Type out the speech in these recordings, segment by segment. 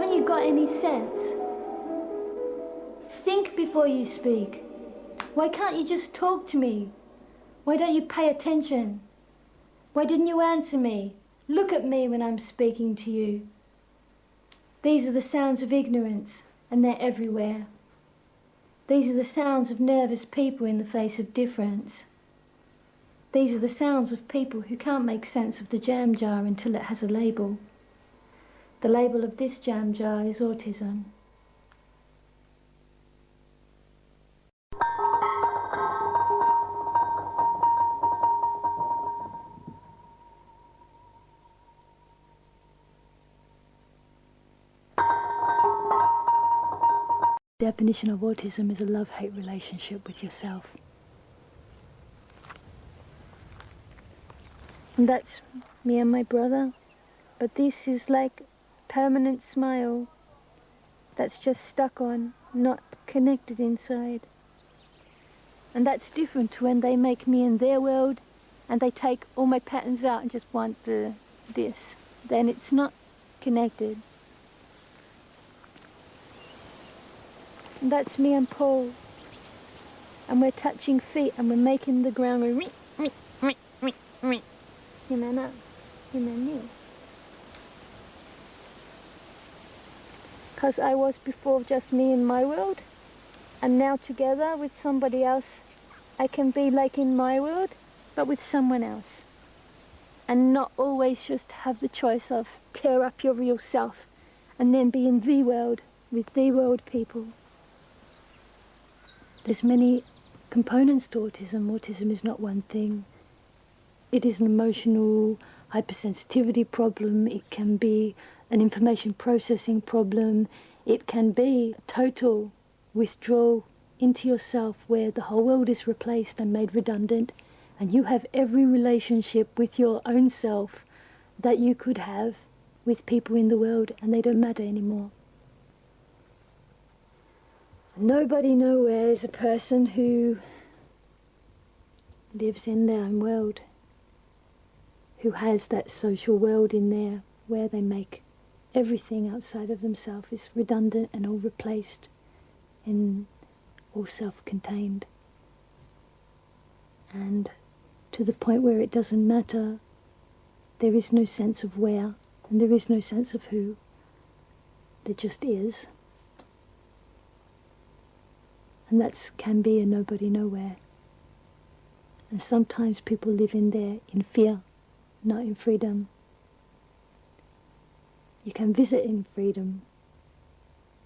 Haven't you got any sense? Think before you speak. Why can't you just talk to me? Why don't you pay attention? Why didn't you answer me? Look at me when I'm speaking to you. These are the sounds of ignorance, and they're everywhere. These are the sounds of nervous people in the face of difference. These are the sounds of people who can't make sense of the jam jar until it has a label. The label of this jam jar is autism. The definition of autism is a love-hate relationship with yourself. And that's me and my brother. But this is like permanent smile that's just stuck on, not connected inside. And that's different to when they make me in their world and they take all my patterns out and just want this. Then it's not connected. And that's me and Paul. And we're touching feet and we're making the ground go him and us, him and you. Because I was before just me in my world, and now together with somebody else, I can be like in my world, but with someone else. And not always just have the choice of tear up your real self and then be in the world with the world people. There's many components to autism. Autism is not one thing. It is an emotional hypersensitivity problem. It can be an information processing problem. It can be a total withdrawal into yourself where the whole world is replaced and made redundant, and you have every relationship with your own self that you could have with people in the world, and they don't matter anymore. Nobody nowhere is a person who lives in their own world, who has that social world in there where they make everything outside of themselves is redundant and all replaced and all self-contained. And to the point where it doesn't matter, there is no sense of where and there is no sense of who. There just is. And that can be a nobody nowhere. And sometimes people live in there in fear, not in freedom. You can visit in freedom,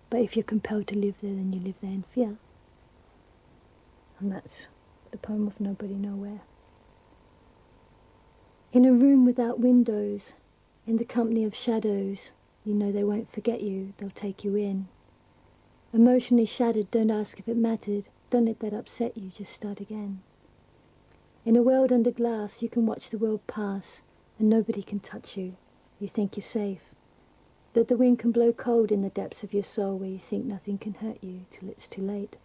but if you're compelled to live there, then you live there in fear. And that's the poem of Nobody Nowhere. In a room without windows, in the company of shadows, you know they won't forget you, they'll take you in. Emotionally shattered, don't ask if it mattered, don't let that upset you, just start again. In a world under glass, you can watch the world pass, and nobody can touch you. You think you're safe. But the wind can blow cold in the depths of your soul where you think nothing can hurt you till it's too late.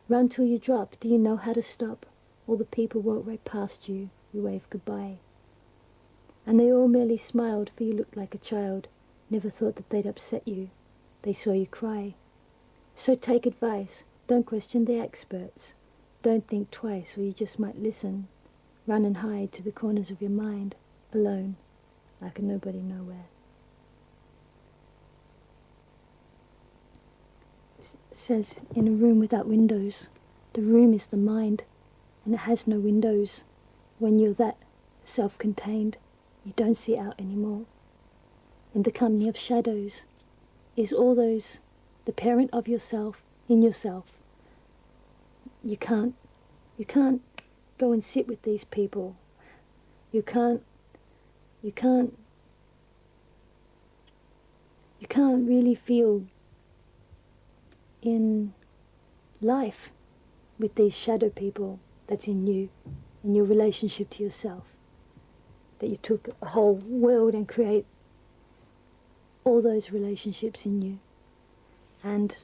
Run till you drop, do you know how to stop? All the people walk right past you, you wave goodbye. And they all merely smiled, for you looked like a child, never thought that they'd upset you. They saw you cry. So take advice, don't question the experts. Don't think twice or you just might listen. Run and hide to the corners of your mind, alone, like a nobody nowhere. It says, in a room without windows, the room is the mind, and it has no windows. When you're that self-contained, you don't see out anymore. In the company of shadows is all those, the parent of yourself, in yourself. You can't go and sit with these people. You can't really feel in life with these shadow people that's in you, in your relationship to yourself. That you took a whole world and create all those relationships in you. And it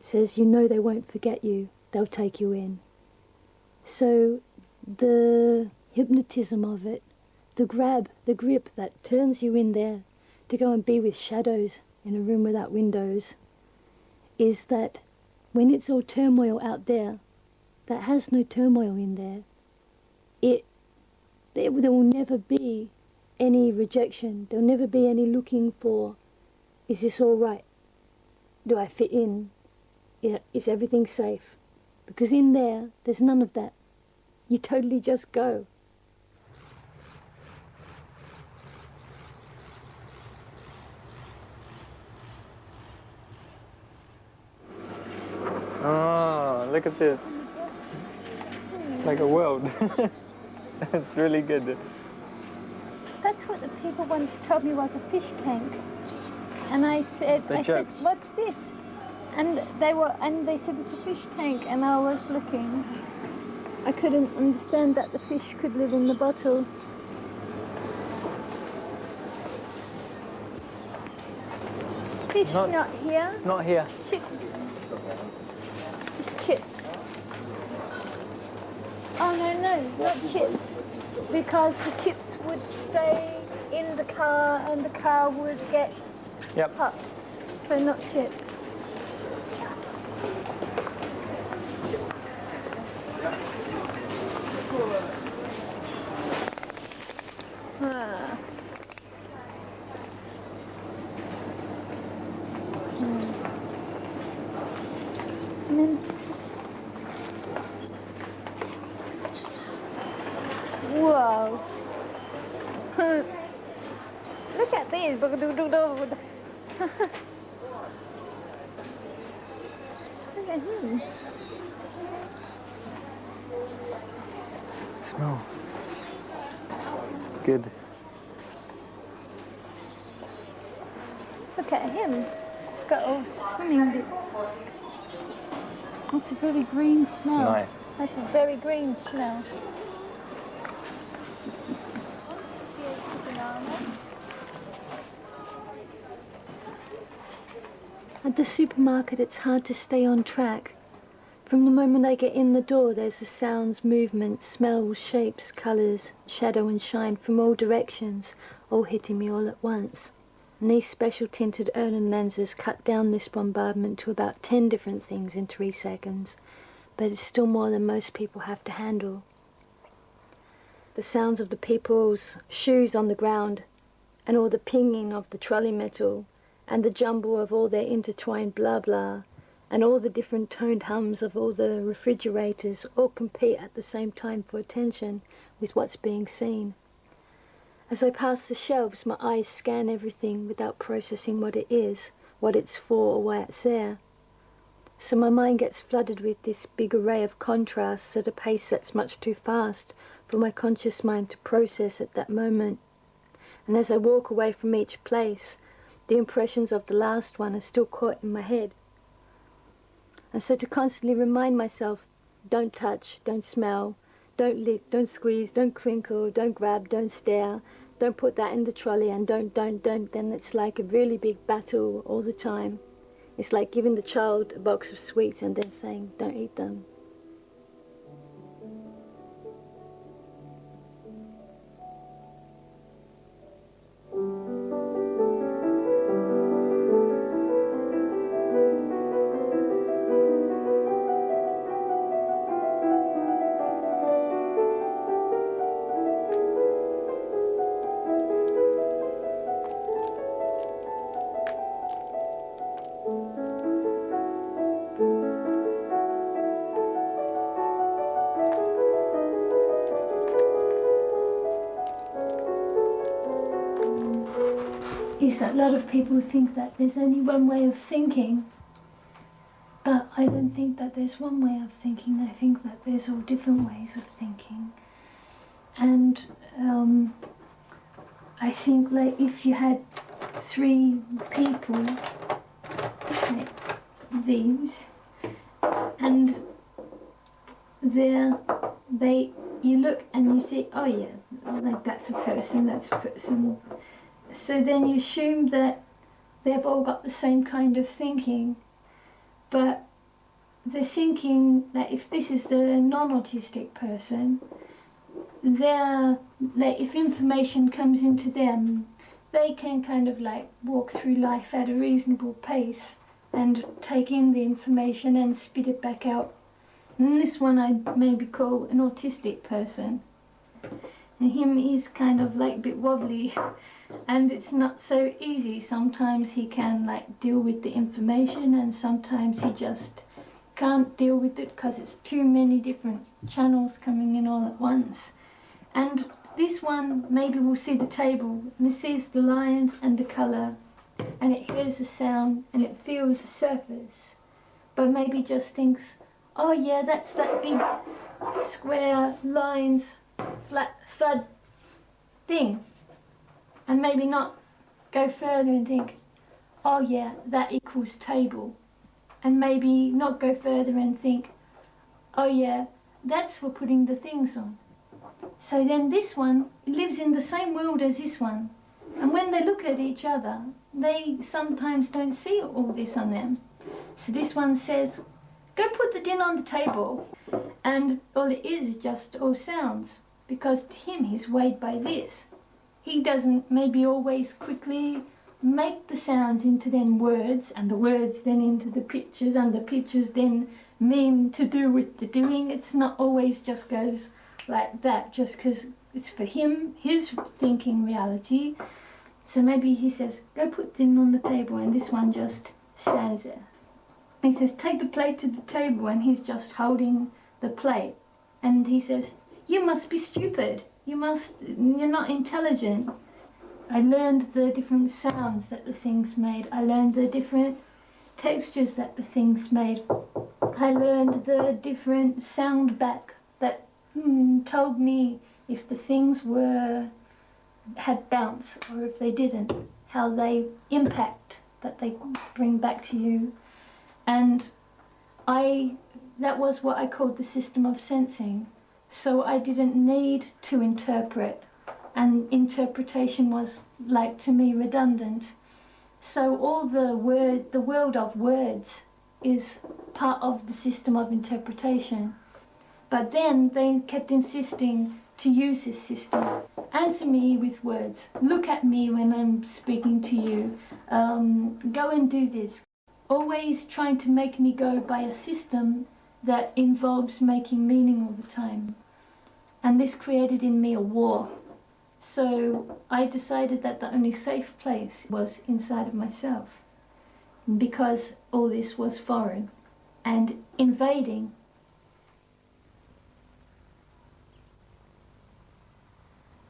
says, you know they won't forget you, they'll take you in. So the hypnotism of it, the grab, the grip that turns you in there to go and be with shadows in a room without windows is that when it's all turmoil out there, that has no turmoil in there, there will never be any rejection. There'll never be any looking for, is this all right? Do I fit in? Is everything safe? Because in there, there's none of that. You totally just go. Oh, look at this. It's like a world. It's really good. That's what the people once told me was a fish tank. And I said, what's this? And they said it's a fish tank, and I was looking. I couldn't understand that the fish could live in the bottle. Fish not here. Not here. Chips. Just chips. Oh no, not chips. Because the chips would stay in the car and the car would get hot. So not chips. Whoa. Look at this. Look at him. Smell. Good. Look at him. It's got all swimming bits. That's a very green smell. Nice. That's a very green smell. At the supermarket, it's hard to stay on track. From the moment I get in the door, there's the sounds, movements, smells, shapes, colours, shadow and shine from all directions, all hitting me all at once. And these special tinted Irlen lenses cut down this bombardment to about 10 different things in 3 seconds, but it's still more than most people have to handle. The sounds of the people's shoes on the ground, and all the pinging of the trolley metal, and the jumble of all their intertwined blah blah, and all the different toned hums of all the refrigerators all compete at the same time for attention with what's being seen. As I pass the shelves, my eyes scan everything without processing what it is, what it's for, or why it's there. So my mind gets flooded with this big array of contrasts at a pace that's much too fast for my conscious mind to process at that moment. And as I walk away from each place, the impressions of the last one are still caught in my head. And so to constantly remind myself, don't touch, don't smell, don't lick, don't squeeze, don't crinkle, don't grab, don't stare, don't put that in the trolley, and don't, then it's like a really big battle all the time. It's like giving the child a box of sweets and then saying, don't eat them. Is that a lot of people think that there's only one way of thinking, but I don't think that there's one way of thinking. I think that there's all different ways of thinking, and I think like if you had 3 people like these, and you look and you see, oh yeah, like that's a person, that's a person. So then you assume that they've all got the same kind of thinking, but the thinking that if this is the non-autistic person, if information comes into them, they can kind of like walk through life at a reasonable pace and take in the information and spit it back out. And this one I'd maybe call an autistic person. And him is kind of like a bit wobbly, and it's not so easy. Sometimes he can like deal with the information, and sometimes he just can't deal with it because it's too many different channels coming in all at once. And this one maybe will see the table and it sees the lines and the colour, and it hears the sound and it feels the surface, but maybe just thinks, oh yeah, that's that big square lines flat thud thing, and maybe not go further and think, oh yeah, that equals table, and maybe not go further and think, oh yeah, that's for putting the things on. So then this one lives in the same world as this one, and when they look at each other, they sometimes don't see all this on them. So this one says, go put the dinner on the table, and all it is just all sounds, because to him he's weighed by this. He doesn't maybe always quickly make the sounds into then words, and the words then into the pictures, and the pictures then mean to do with the doing. It's not always just goes like that, just because it's for him, his thinking reality. So maybe he says, go put dinner on the table, and this one just stands there. He says, take the plate to the table, and he's just holding the plate. And he says, you must be stupid. You're not intelligent. I learned the different sounds that the things made. I learned the different textures that the things made. I learned the different sound back that told me if the things had bounce or if they didn't, how they impact that they bring back to you. And that was what I called the system of sensing. So I didn't need to interpret, and interpretation was, like, to me, redundant. So all the world of words is part of the system of interpretation. But then they kept insisting to use this system. Answer me with words. Look at me when I'm speaking to you. Go and do this. Always trying to make me go by a system that involves making meaning all the time. And this created in me a war. So I decided that the only safe place was inside of myself, because all this was foreign and invading.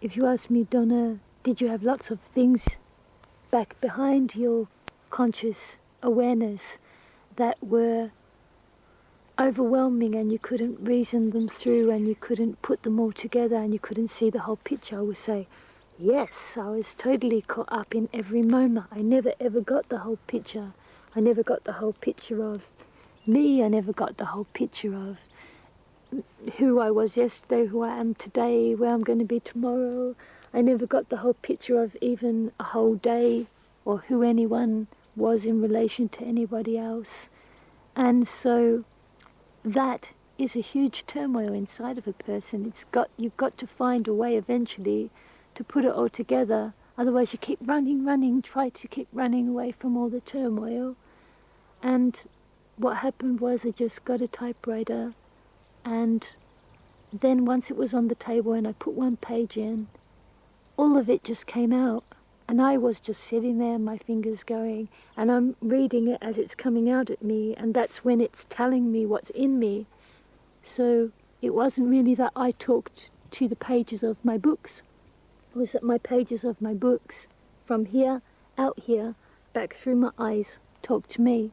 If you ask me, Donna, did you have lots of things back behind your conscious awareness that were overwhelming and you couldn't reason them through and you couldn't put them all together and you couldn't see the whole picture? I would say, yes, I was totally caught up in every moment. I never ever got the whole picture. I never got the whole picture of me. I never got the whole picture of who I was yesterday, who I am today, where I'm going to be tomorrow. I never got the whole picture of even a whole day or who anyone was in relation to anybody else. And so that is a huge turmoil inside of a person. You've got to find a way eventually to put it all together. Otherwise you keep running, try to keep running away from all the turmoil. And what happened was I just got a typewriter, and then once it was on the table and I put one page in, all of it just came out. And I was just sitting there, my fingers going, and I'm reading it as it's coming out at me, and that's when it's telling me what's in me. So it wasn't really that I talked to the pages of my books. It was that my pages of my books, from here, out here, back through my eyes, talked to me.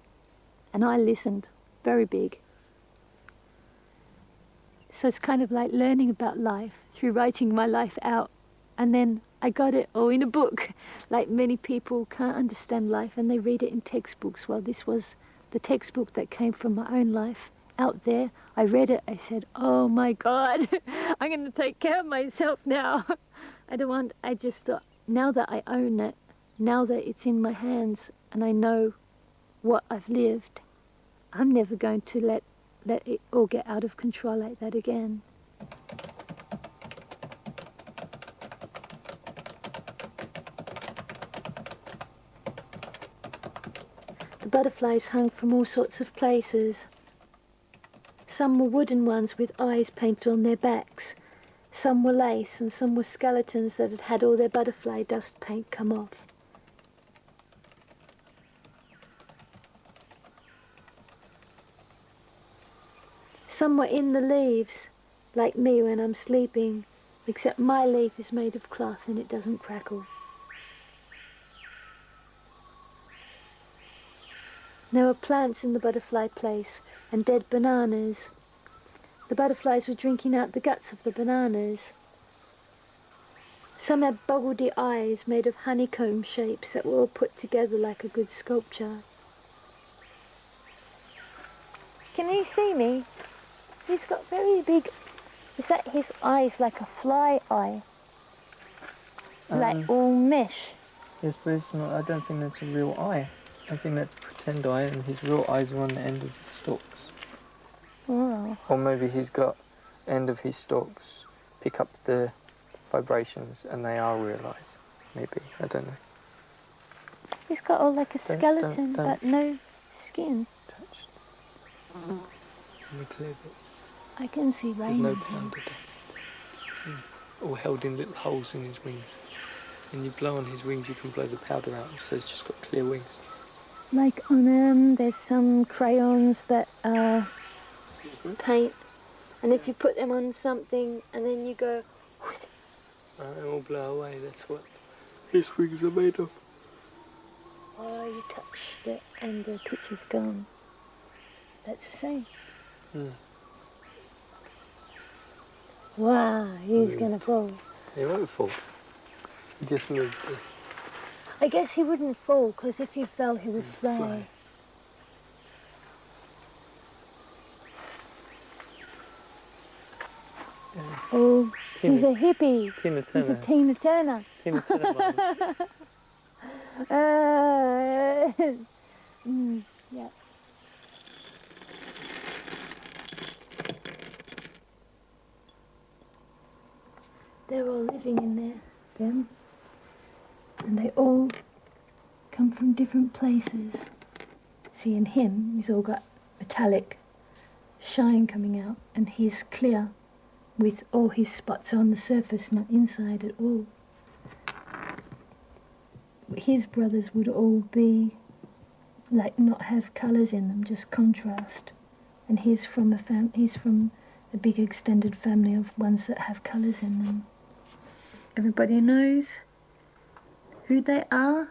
And I listened, very big. So it's kind of like learning about life through writing my life out, and then I got it all in a book. Like many people can't understand life and they read it in textbooks. Well, this was the textbook that came from my own life out there. I read it, I said, oh my God, I'm going to take care of myself now. I just thought, now that I own it, now that it's in my hands and I know what I've lived, I'm never going to let it all get out of control like that again. The butterflies hung from all sorts of places. Some were wooden ones with eyes painted on their backs. Some were lace, and some were skeletons that had had all their butterfly dust paint come off. Some were in the leaves, like me when I'm sleeping, except my leaf is made of cloth and it doesn't crackle. There were plants in the butterfly place and dead bananas. The butterflies were drinking out the guts of the bananas. Some had boggledy eyes made of honeycomb shapes that were all put together like a good sculpture. Can he see me? He's got very big... Is that his eyes like a fly eye? Like all mesh? Yes, but it's not, I don't think that's a real eye. I think that's a pretend eye, and his real eyes are on the end of his stalks. Oh. Or maybe he's got end of his stalks pick up the vibrations and they are real eyes. Maybe, I don't know. He's got all like a skeleton, don't. but no skin. Touched. And the clear bits. I can see There's rain. no powder dust. All held in little holes in his wings. When you blow on his wings, you can blow the powder out, so he's just got clear wings. Like on there's some crayons that paint, and if you put them on something and then you go, They all blow away, that's what his wings are made of. oh, you touch it and the picture's gone. That's the same. Wow, he's gonna fall. He won't fall. He just moved it. I guess he wouldn't fall, because if he fell, he would fly. Yeah. Oh, he's a hippie. Tina He's Turner. a Tina Turner. Tina Turner moment. Yeah. They're all living in there, them. And they all come from different places. See, in him, he's all got metallic shine coming out, and he's clear with all his spots on the surface, not inside at all. His brothers would all be like not have colours in them, just contrast. And he's from a big extended family of ones that have colours in them. Everybody knows who they are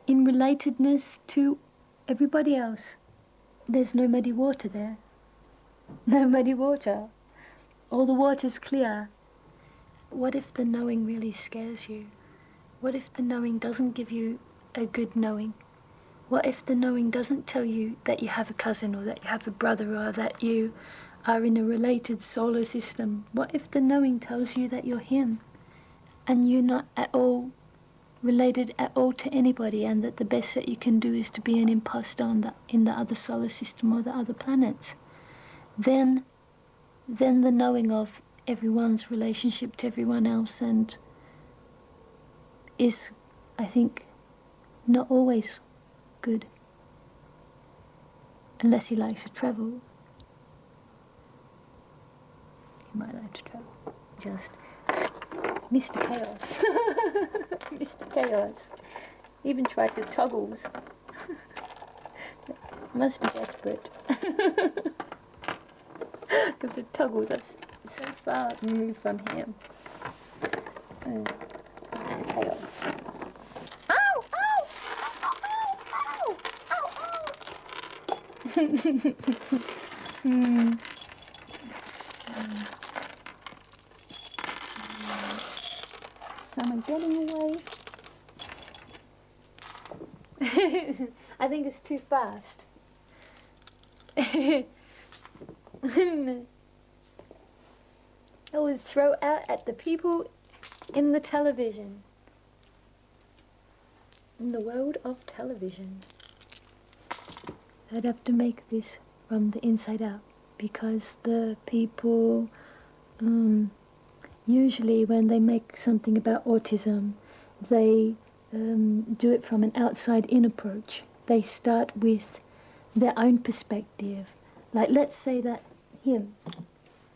in relatedness to everybody else. There's no muddy water there. No muddy water. All the water's clear. What if the knowing really scares you? What if the knowing doesn't give you a good knowing? What if the knowing doesn't tell you that you have a cousin, or that you have a brother, or that you are in a related solar system? What if the knowing tells you that you're him, and you're not at all related at all to anybody, and that the best that you can do is to be an imposter in the other solar system or the other planets? Then the knowing of everyone's relationship to everyone else and is, I think, not always good, unless he likes to travel. He might like to travel. Just Mr. Chaos. Mr. Chaos. Even tries the toggles. Must be desperate. Because the toggles are so far removed from him. Mr. Chaos. Ow! Ow! Ow! Ow! Ow! Ow! Some are getting away. I think it's too fast. I would throw out at the people in the television. In the world of television. I'd have to make this from the inside out, because the people usually when they make something about autism, they do it from an outside-in approach. they start with their own perspective. Like, let's say that him,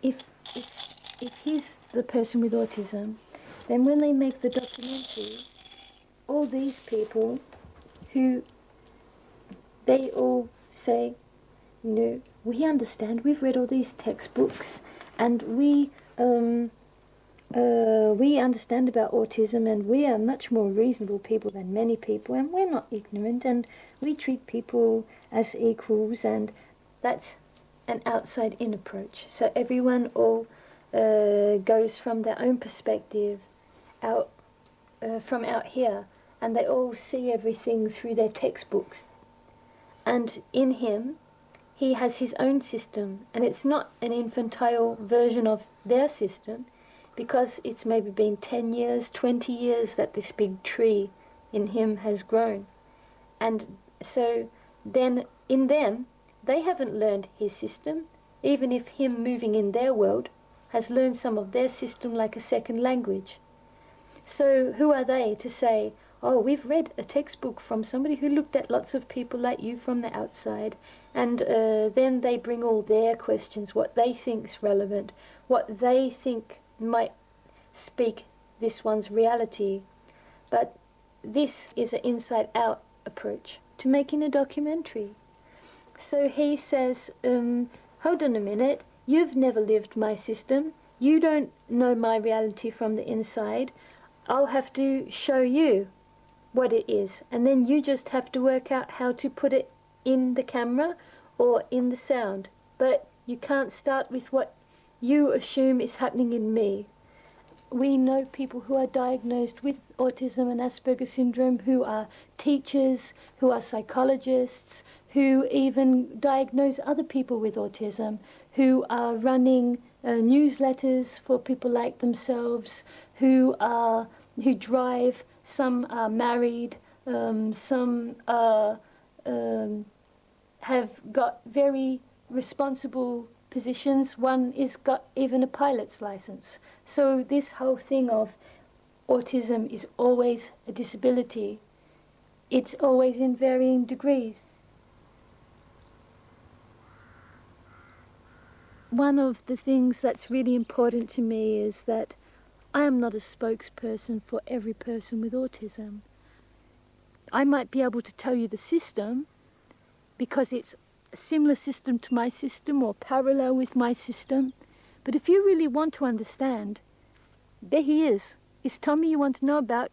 if he's the person with autism, then when they make the documentary, all these people who, they all say, you know, we understand, we've read all these textbooks, and we understand about autism, and we are much more reasonable people than many people, and we're not ignorant, and we treat people as equals, and that's an outside-in approach. So everyone all goes from their own perspective out from out here, and they all see everything through their textbooks. And in him, he has his own system, and it's not an infantile version of their system, because it's maybe been 10 years, 20 years that this big tree in him has grown. And so then in them, they haven't learned his system, even if him moving in their world has learned some of their system like a second language. So who are they to say, oh, we've read a textbook from somebody who looked at lots of people like you from the outside, and then they bring all their questions, what they think's relevant, what they think might speak this one's reality. But this is an inside-out approach to making a documentary. So he says, hold on a minute, you've never lived my system, you don't know my reality from the inside, I'll have to show you what it is, and then you just have to work out how to put it in the camera or in the sound. But you can't start with what you assume is happening in me. We know people who are diagnosed with autism and Asperger's syndrome, who are teachers, who are psychologists, who even diagnose other people with autism, who are running newsletters for people like themselves, who drive. Some are married, some have got very responsible positions. One is got even a pilot's license. So this whole thing of autism is always a disability. It's always in varying degrees. One of the things that's really important to me is that I am not a spokesperson for every person with autism. I might be able to tell you the system because it's a similar system to my system or parallel with my system. But if you really want to understand, there he is. Is Tommy you want to know about?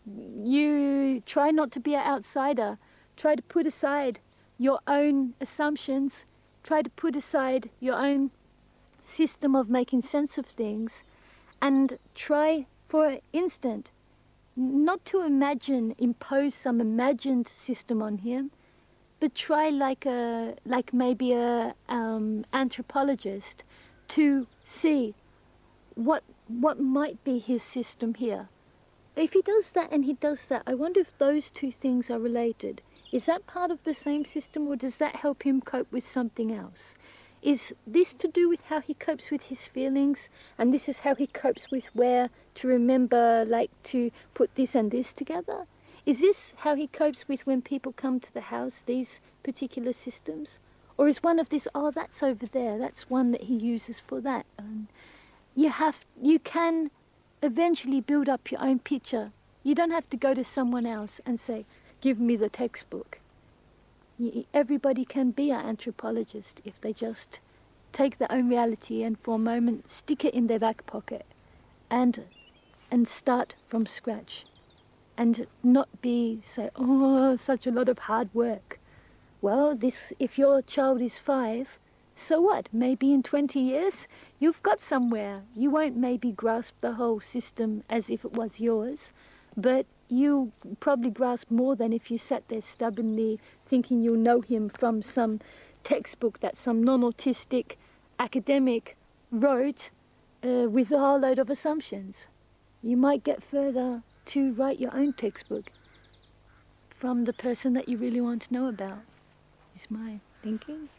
You try not to be an outsider. Try to put aside your own assumptions. Try to put aside your own system of making sense of things. And try for an instant not to impose some imagined system on him, but try like maybe a anthropologist to see what might be his system here. If he does that and he does that, I wonder if those two things are related. Is that part of the same system, or does that help him cope with something else? Is this to do with how he copes with his feelings, and this is how he copes with where to remember, like to put this and this together? Is this how he copes with when people come to the house, these particular systems? Or is one of this, oh, that's over there, that's one that he uses for that? You can eventually build up your own picture. You don't have to go to someone else and say, give me the textbook. Everybody can be an anthropologist if they just take their own reality and for a moment stick it in their back pocket and start from scratch and not say, oh, such a lot of hard work. Well, if your child is 5, so what? Maybe in 20 years you've got somewhere. You won't maybe grasp the whole system as if it was yours, but you probably grasp more than if you sat there stubbornly thinking you'll know him from some textbook that some non-autistic academic wrote with a whole load of assumptions. You might get further to write your own textbook from the person that you really want to know about, is my thinking.